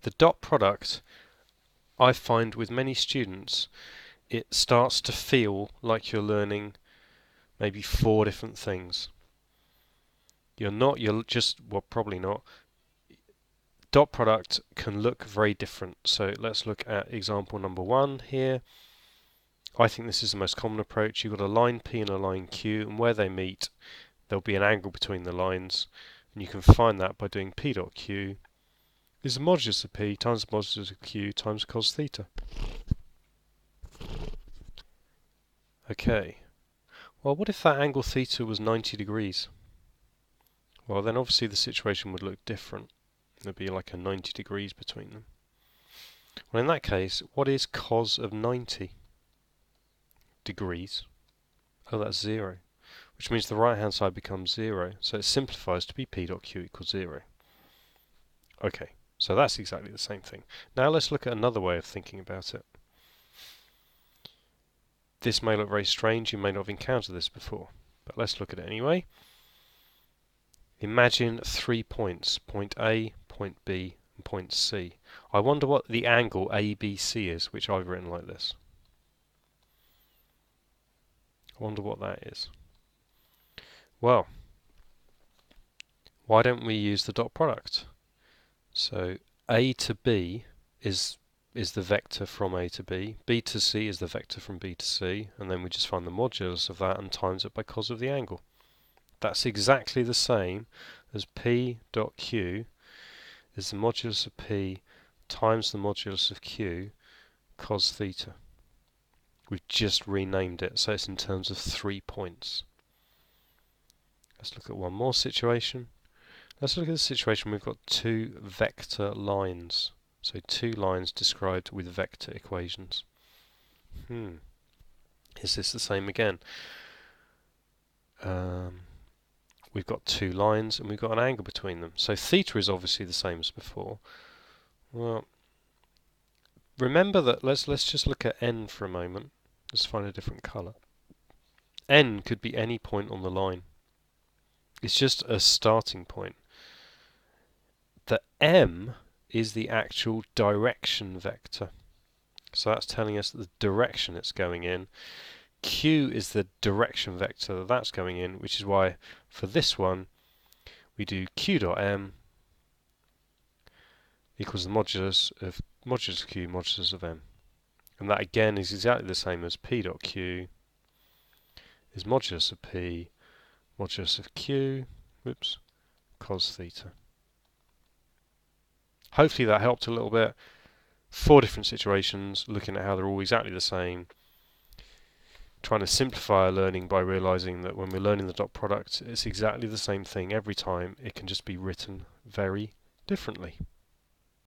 The dot product, I find with many students, it starts to feel like you're learning maybe 4 different things. You're just, well, probably not. Dot product can look very different. So let's look at example number 1 here. I think this is the most common approach. You've got a line P and a line Q, and where they meet, there'll be an angle between the lines, and you can find that by doing P dot Q is the modulus of P times the modulus of Q times cos theta. Okay, well, what if that angle theta was 90 degrees? Well, then obviously the situation would look different. There'd be like a 90 degrees between them. Well, in that case, what is cos of 90 degrees? Oh, that's 0, which means the right hand side becomes 0, so it simplifies to be P dot Q equals 0. Okay, so that's exactly the same thing. Now let's look at another way of thinking about it. This may look very strange, you may not have encountered this before, but let's look at it anyway. Imagine 3 points, point A, point B, and point C. I wonder what the angle ABC is, which I've written like this. I wonder what that is. Well, why don't we use the dot product? So A to B is the vector from A to B, B to C is the vector from B to C, and then we just find the modulus of that and times it by cos of the angle. That's exactly the same as P dot Q is the modulus of P times the modulus of Q cos theta. We've just renamed it, so it's in terms of 3 points. Let's look at one more situation. Let's look at the situation we've got 2 vector lines. So 2 lines described with vector equations. Is this the same again? We've got 2 lines and we've got an angle between them. So theta is obviously the same as before. Well, remember that, let's just look at n for a moment. Let's find a different colour. N could be any point on the line. It's just a starting point. The M is the actual direction vector. So that's telling us the direction it's going in. Q is the direction vector that's going in, which is why for this one we do Q dot M equals the modulus of Q modulus of M. And that again is exactly the same as P dot Q is modulus of P modulus of Q, cos theta. Hopefully that helped a little bit. 4 different situations, looking at how they're all exactly the same. Trying to simplify our learning by realizing that when we're learning the dot product, it's exactly the same thing every time. It can just be written very differently.